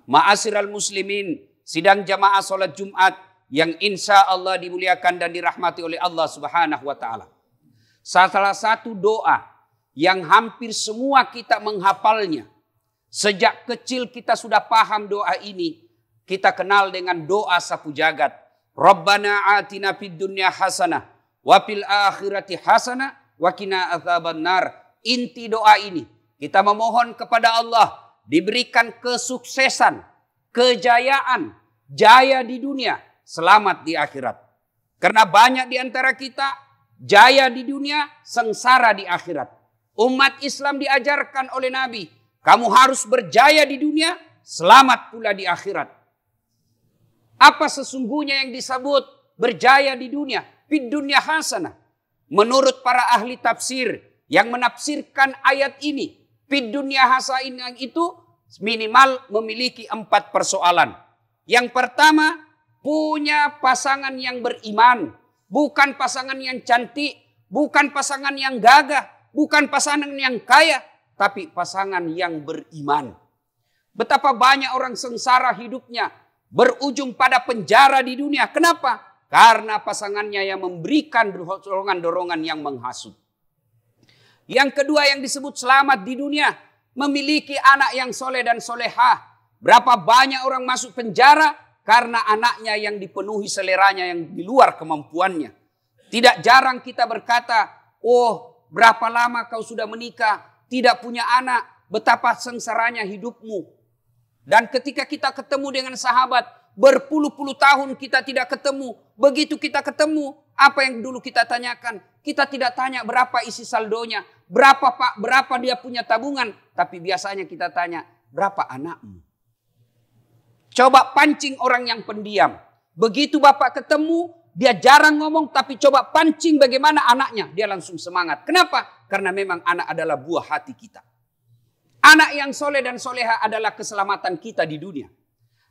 Ma'asyiral muslimin, sidang jamaah sholat Jumat yang insya Allah dimuliakan dan dirahmati oleh Allah Subhanahu wa Ta'ala. Salah satu doa yang hampir semua kita menghafalnya. Sejak kecil kita sudah paham doa ini. Kita kenal dengan doa sapu jagat. Rabbana atina fid dunya hasanah wa fil akhirati hasanah wa qina adzabannar. Inti doa ini kita memohon kepada Allah diberikan kesuksesan, kejayaan, jaya di dunia, selamat di akhirat. Karena banyak di antara kita jaya di dunia, sengsara di akhirat. Umat Islam diajarkan oleh Nabi, kamu harus berjaya di dunia, selamat pula di akhirat. Apa sesungguhnya yang disebut berjaya di dunia? Fid dunya hasanah. Menurut para ahli tafsir yang menafsirkan ayat ini, fid dunya hasanah itu minimal memiliki 4 persoalan. Yang pertama, punya pasangan yang beriman. Bukan pasangan yang cantik, bukan pasangan yang gagah, bukan pasangan yang kaya, tapi pasangan yang beriman. Betapa banyak orang sengsara hidupnya, berujung pada penjara di dunia. Kenapa? Karena pasangannya yang memberikan dorongan-dorongan yang menghasut. Yang kedua yang disebut selamat di dunia, memiliki anak yang soleh dan solehah. Berapa banyak orang masuk penjara karena anaknya yang dipenuhi seleranya yang di luar kemampuannya. Tidak jarang kita berkata, oh berapa lama kau sudah menikah, tidak punya anak, betapa sengsaranya hidupmu. Dan ketika kita ketemu dengan sahabat, berpuluh-puluh tahun kita tidak ketemu. Begitu kita ketemu, apa yang dulu kita tanyakan? Kita tidak tanya berapa isi saldonya, berapa Pak, berapa dia punya tabungan. Tapi biasanya kita tanya, berapa anakmu? Coba pancing orang yang pendiam. Begitu Bapak ketemu, dia jarang ngomong, tapi coba pancing bagaimana anaknya. Dia langsung semangat. Kenapa? Karena memang anak adalah buah hati kita. Anak yang soleh dan soleha adalah keselamatan kita di dunia.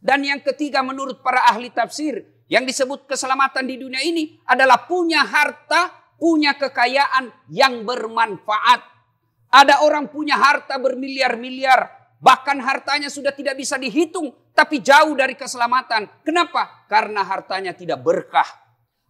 Dan yang ketiga menurut para ahli tafsir, yang disebut keselamatan di dunia ini adalah punya harta, punya kekayaan yang bermanfaat. Ada orang punya harta bermiliar-miliar, bahkan hartanya sudah tidak bisa dihitung, tapi jauh dari keselamatan. Kenapa? Karena hartanya tidak berkah.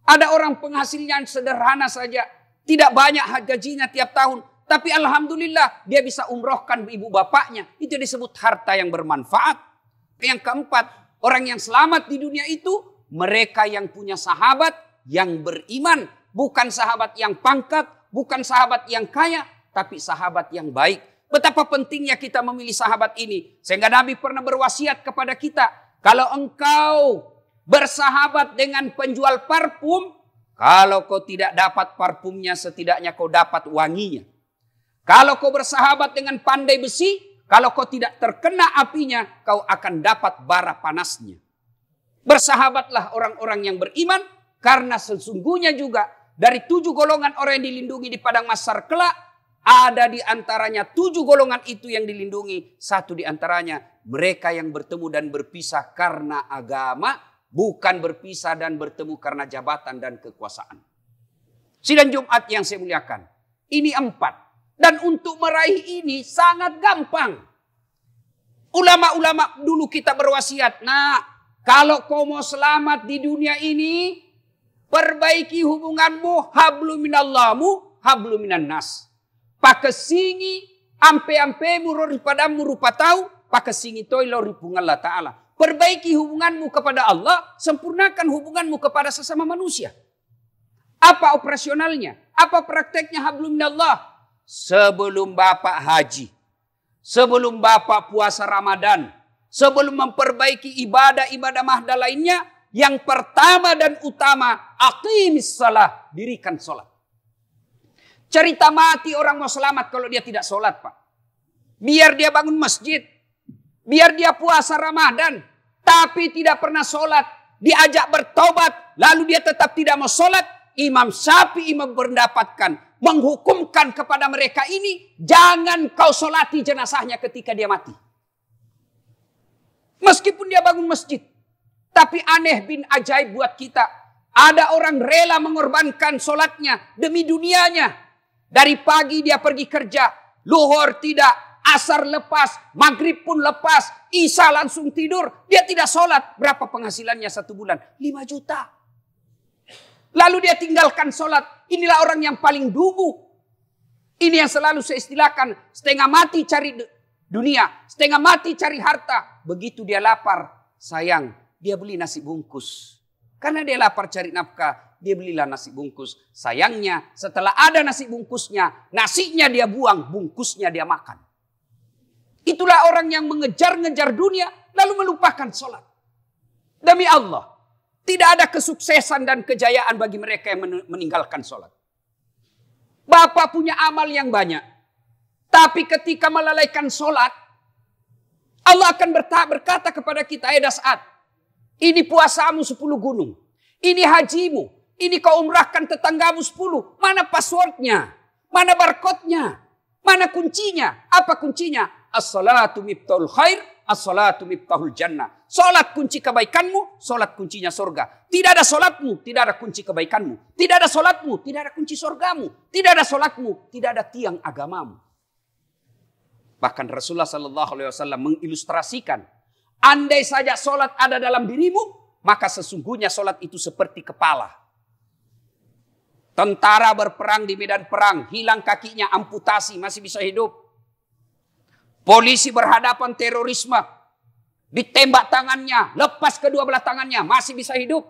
Ada orang penghasilnya sederhana saja, tidak banyak gajinya tiap tahun, tapi alhamdulillah dia bisa umrohkan ibu bapaknya. Itu disebut harta yang bermanfaat. Yang keempat, orang yang selamat di dunia itu mereka yang punya sahabat yang beriman. Bukan sahabat yang pangkat, bukan sahabat yang kaya, tapi sahabat yang baik. Betapa pentingnya kita memilih sahabat ini. Sehingga Nabi pernah berwasiat kepada kita, kalau engkau bersahabat dengan penjual parfum, kalau kau tidak dapat parfumnya, setidaknya kau dapat wanginya. Kalau kau bersahabat dengan pandai besi, kalau kau tidak terkena apinya, kau akan dapat bara panasnya. Bersahabatlah orang-orang yang beriman, karena sesungguhnya juga dari 7 golongan orang yang dilindungi di padang mahsyar kelak, ada di antaranya 7 golongan itu yang dilindungi. Satu di antaranya mereka yang bertemu dan berpisah karena agama, bukan berpisah dan bertemu karena jabatan dan kekuasaan. Sidang Jumat yang saya muliakan, ini 4. Dan untuk meraih ini sangat gampang. Ulama-ulama dulu kita berwasiat, nah kalau kau mau selamat di dunia ini, perbaiki hubunganmu, hablu minallahmu, hablu minan nas. Pakesingi ampe-ampemu rori padamu rupa tahu, pakesingi toilo ripungan Allah Ta'ala. Perbaiki hubunganmu kepada Allah, sempurnakan hubunganmu kepada sesama manusia. Apa operasionalnya? Apa prakteknya hablu minallah? Sebelum Bapak haji, sebelum Bapak puasa Ramadan, sebelum memperbaiki ibadah-ibadah mahda lainnya, yang pertama dan utama, aqimis salah, dirikan sholat. Cerita mati orang mau selamat kalau dia tidak sholat, Pak. Biar dia bangun masjid, biar dia puasa Ramadan, tapi tidak pernah sholat, diajak bertobat, lalu dia tetap tidak mau sholat. Imam Syafi'i mendapatkan, menghukumkan kepada mereka ini, jangan kau sholati jenazahnya ketika dia mati. Meskipun dia bangun masjid. Tapi aneh bin ajaib buat kita. Ada orang rela mengorbankan sholatnya demi dunianya. Dari pagi dia pergi kerja, luhur tidak, Asar lepas, maghrib pun lepas, isya langsung tidur. Dia tidak sholat. Berapa penghasilannya 1 bulan? 5 juta. Lalu dia tinggalkan sholat. Inilah orang yang paling dungu. Ini yang selalu saya istilahkan, setengah mati cari dunia, setengah mati cari harta. Begitu dia lapar, sayang, dia beli nasi bungkus. Karena dia lapar cari nafkah, dia belilah nasi bungkus. Sayangnya setelah ada nasi bungkusnya, nasinya dia buang, bungkusnya dia makan. Itulah orang yang mengejar-ngejar dunia lalu melupakan sholat. Demi Allah, tidak ada kesuksesan dan kejayaan bagi mereka yang meninggalkan sholat. Bapak punya amal yang banyak, tapi ketika melalaikan sholat, Allah akan berkata kepada kita, Saad, ini puasamu 10 gunung, ini hajimu, ini kau umrahkan tetanggamu 10. Mana passwordnya? Mana barcode-nya? Mana kuncinya? Apa kuncinya? As-salatu miftahul khair, as-salatu miftahul jannah. Salat kunci kebaikanmu, salat kuncinya surga. Tidak ada salatmu, tidak ada kunci kebaikanmu. Tidak ada salatmu, tidak ada kunci surgamu. Tidak ada salatmu, tidak ada tiang agamamu. Bahkan Rasulullah SAW mengilustrasikan, andai saja salat ada dalam dirimu, maka sesungguhnya salat itu seperti kepala. Tentara berperang di medan perang, hilang kakinya, amputasi, masih bisa hidup. Polisi berhadapan terorisme, ditembak tangannya, lepas kedua belah tangannya, masih bisa hidup.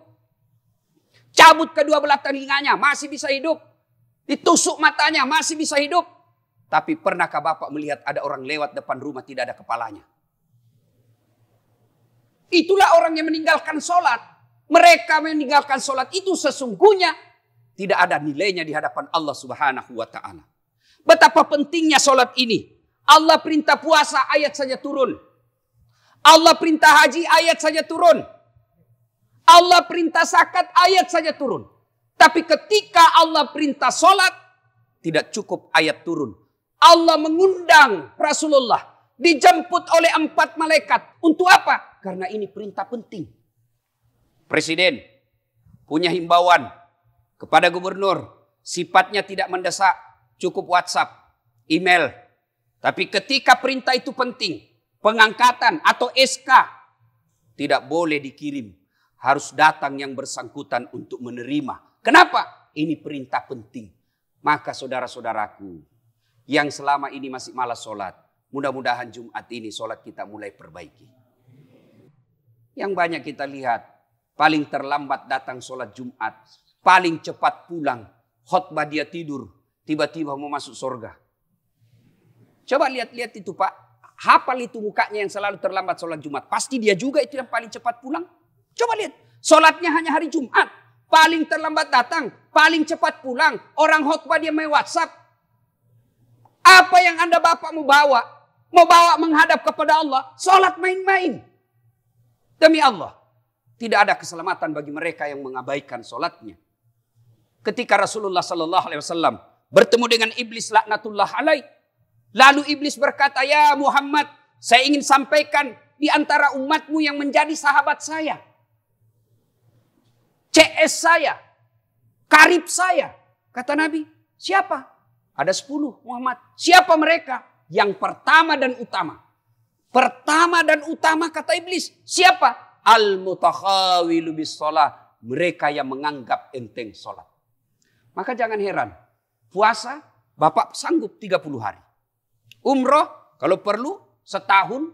Cabut kedua belah telinganya, masih bisa hidup. Ditusuk matanya, masih bisa hidup. Tapi pernahkah Bapak melihat ada orang lewat depan rumah tidak ada kepalanya? Itulah orang yang meninggalkan sholat. Mereka meninggalkan sholat itu sesungguhnya tidak ada nilainya di hadapan Allah Subhanahu wa Ta'ala. Betapa pentingnya sholat ini. Allah perintah puasa, ayat saja turun. Allah perintah haji, ayat saja turun. Allah perintah zakat, ayat saja turun. Tapi ketika Allah perintah sholat, tidak cukup ayat turun. Allah mengundang Rasulullah, dijemput oleh 4 malaikat. Untuk apa? Karena ini perintah penting. Presiden punya himbauan kepada gubernur, sifatnya tidak mendesak, cukup WhatsApp, email. Tapi ketika perintah itu penting, pengangkatan atau SK, tidak boleh dikirim. Harus datang yang bersangkutan untuk menerima. Kenapa? Ini perintah penting. Maka saudara-saudaraku, yang selama ini masih malas sholat, mudah-mudahan Jumat ini sholat kita mulai perbaiki. Yang banyak kita lihat, paling terlambat datang sholat Jumat, paling cepat pulang, khutbah dia tidur, tiba-tiba mau masuk surga. Coba lihat-lihat itu Pak. Hafal itu mukanya yang selalu terlambat sholat Jumat. Pasti dia juga itu yang paling cepat pulang. Coba lihat. Sholatnya hanya hari Jumat. Paling terlambat datang. Paling cepat pulang. Orang khutbah dia main WhatsApp. Apa yang Anda Bapak mau bawa? Mau bawa menghadap kepada Allah. Sholat main-main. Demi Allah. Tidak ada keselamatan bagi mereka yang mengabaikan sholatnya. Ketika Rasulullah SAW bertemu dengan iblis laknatullah alaih. Lalu iblis berkata, ya Muhammad, saya ingin sampaikan di antara umatmu yang menjadi sahabat saya. CS saya. Karib saya. Kata Nabi, siapa? Ada 10 Muhammad. Siapa mereka? Yang pertama dan utama. Pertama dan utama kata iblis. Siapa? Al-mutakhawilu bis sholat. Mereka yang menganggap enteng sholat. Maka jangan heran. Puasa, Bapak sanggup 30 hari. Umroh, kalau perlu setahun,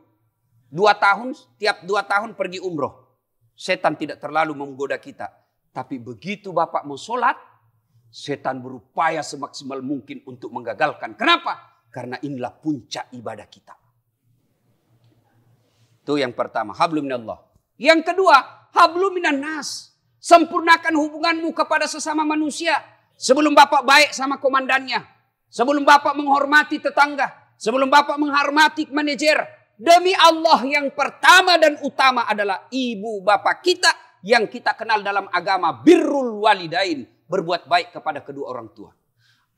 2 tahun, tiap 2 tahun pergi umroh. Setan tidak terlalu menggoda kita. Tapi begitu Bapak mau sholat, setan berupaya semaksimal mungkin untuk menggagalkan. Kenapa? Karena inilah puncak ibadah kita. Itu yang pertama, hablum minallah. Yang kedua, hablum minan nas. Sempurnakan hubunganmu kepada sesama manusia. Sebelum Bapak baik sama komandannya. Sebelum Bapak menghormati tetangga. Sebelum Bapak menghormati manajer, demi Allah yang pertama dan utama adalah ibu bapak kita yang kita kenal dalam agama birrul walidain, berbuat baik kepada kedua orang tua.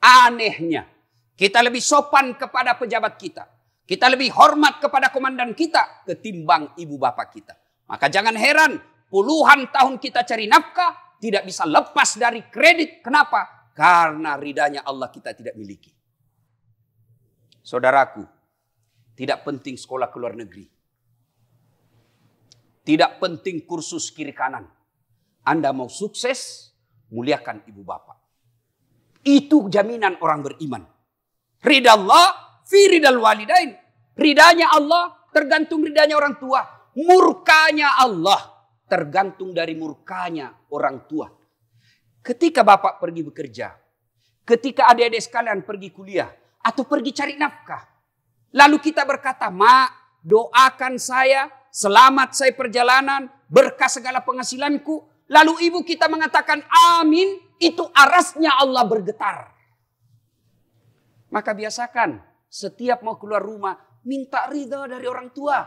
Anehnya, kita lebih sopan kepada pejabat kita, kita lebih hormat kepada komandan kita ketimbang ibu bapak kita. Maka jangan heran, puluhan tahun kita cari nafkah tidak bisa lepas dari kredit. Kenapa? Karena ridhanya Allah kita tidak miliki. Saudaraku, Tidak penting sekolah ke luar negeri. Tidak penting kursus kiri kanan. Anda mau sukses, muliakan ibu bapak. Itu jaminan orang beriman. Ridha Allah fi ridal walidain. Ridanya Allah tergantung ridanya orang tua. Murkanya Allah tergantung dari murkanya orang tua. Ketika bapak pergi bekerja, ketika adik-adik sekalian pergi kuliah atau pergi cari nafkah, lalu kita berkata, "Mak, doakan saya, selamat saya perjalanan, berkah segala penghasilanku." Lalu ibu kita mengatakan amin, itu arasnya Allah bergetar. Maka biasakan setiap mau keluar rumah, minta ridha dari orang tua.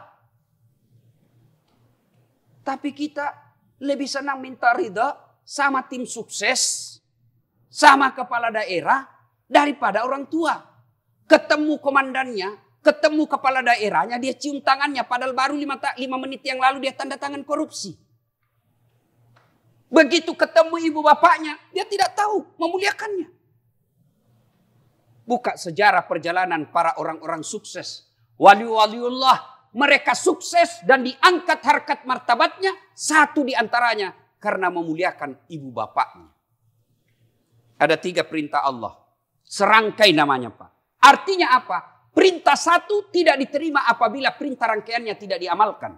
Tapi kita lebih senang minta ridha sama tim sukses, sama kepala daerah, daripada orang tua. Ketemu komandannya, ketemu kepala daerahnya, dia cium tangannya, padahal baru 5 menit yang lalu dia tanda tangan korupsi. Begitu ketemu ibu bapaknya, dia tidak tahu memuliakannya. Buka sejarah perjalanan para orang-orang sukses. Wali-waliullah, mereka sukses dan diangkat harkat martabatnya. Satu di antaranya karena memuliakan ibu bapaknya. Ada 3 perintah Allah. Serangkai namanya, Pak. Artinya apa? Perintah satu tidak diterima apabila perintah rangkaiannya tidak diamalkan.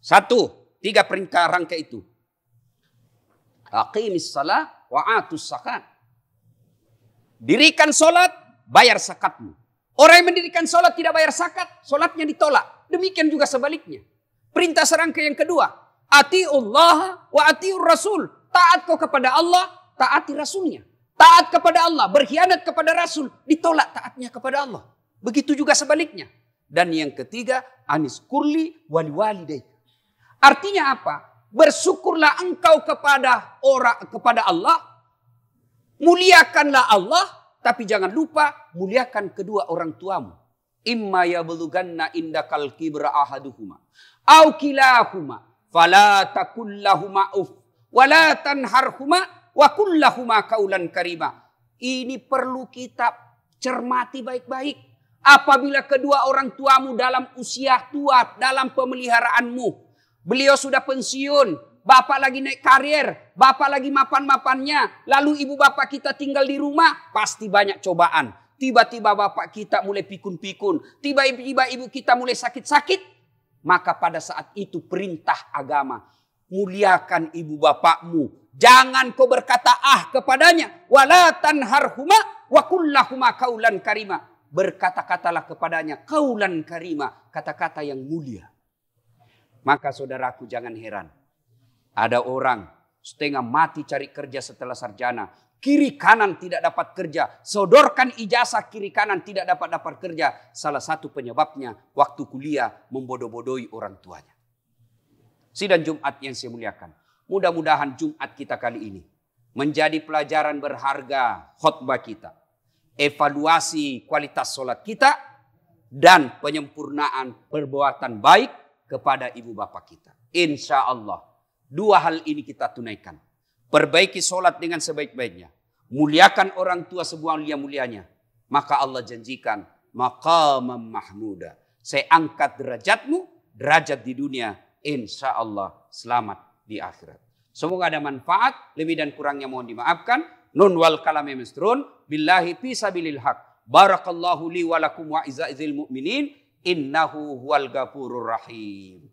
1, 3 perintah rangkai itu. Aqimis salah wa atus zakat. Dirikan solat, bayar zakatmu. Orang yang mendirikan solat tidak bayar zakat, solatnya ditolak. Demikian juga sebaliknya. Perintah serangkai yang kedua. Atiullah wa atiur rasul. Taat kau kepada Allah, taati rasulnya. Taat kepada Allah, berkhianat kepada rasul, ditolak taatnya kepada Allah. Begitu juga sebaliknya. Dan yang ketiga, anis kurli wali walidayk. Artinya apa? Bersyukurlah engkau kepada Allah, muliakanlah Allah, tapi jangan lupa muliakan kedua orang tuamu. Imma yablughanna indakal kibra ahaduhuma aw kilahuma fala taqul lahumā uff wa la tanharhuma wa qul lahumā qawlan karima. Ini perlu kita cermati baik-baik. Apabila kedua orang tuamu dalam usia tua, dalam pemeliharaanmu, beliau sudah pensiun, bapak lagi naik karir, bapak lagi mapan-mapannya, lalu ibu bapak kita tinggal di rumah, pasti banyak cobaan. Tiba-tiba bapak kita mulai pikun-pikun, tiba-tiba ibu kita mulai sakit-sakit. Maka pada saat itu perintah agama, muliakan ibu bapakmu. Jangan kau berkata kepadanya, wala tanharhuma wa qul lahumā qawlan karima. Berkata-katalah kepadanya qaulan karima, kata-kata yang mulia. Maka saudaraku jangan heran. Ada orang setengah mati cari kerja setelah sarjana. Kiri kanan tidak dapat kerja. Sodorkan ijazah kiri kanan tidak dapat kerja. Salah satu penyebabnya waktu kuliah membodoh-bodohi orang tuanya. Sidang Jumat yang saya muliakan. Mudah-mudahan Jumat kita kali ini menjadi pelajaran berharga khutbah kita. Evaluasi kualitas sholat kita. Dan penyempurnaan perbuatan baik kepada ibu bapak kita. Insya Allah. 2 hal ini kita tunaikan. Perbaiki sholat dengan sebaik-baiknya. Muliakan orang tua semulia-mulianya. Maka Allah janjikan. Maqamam mahmuda. Saya angkat derajatmu. Derajat di dunia. Insya Allah selamat di akhirat. Semoga ada manfaat. Lebih dan kurangnya mohon dimaafkan. Nun wal kalami misrun. Billahi fisabilil haq. Barakallahu li walakum wa izza'izil mu'minin. Innahu huwal ghafurur rahim.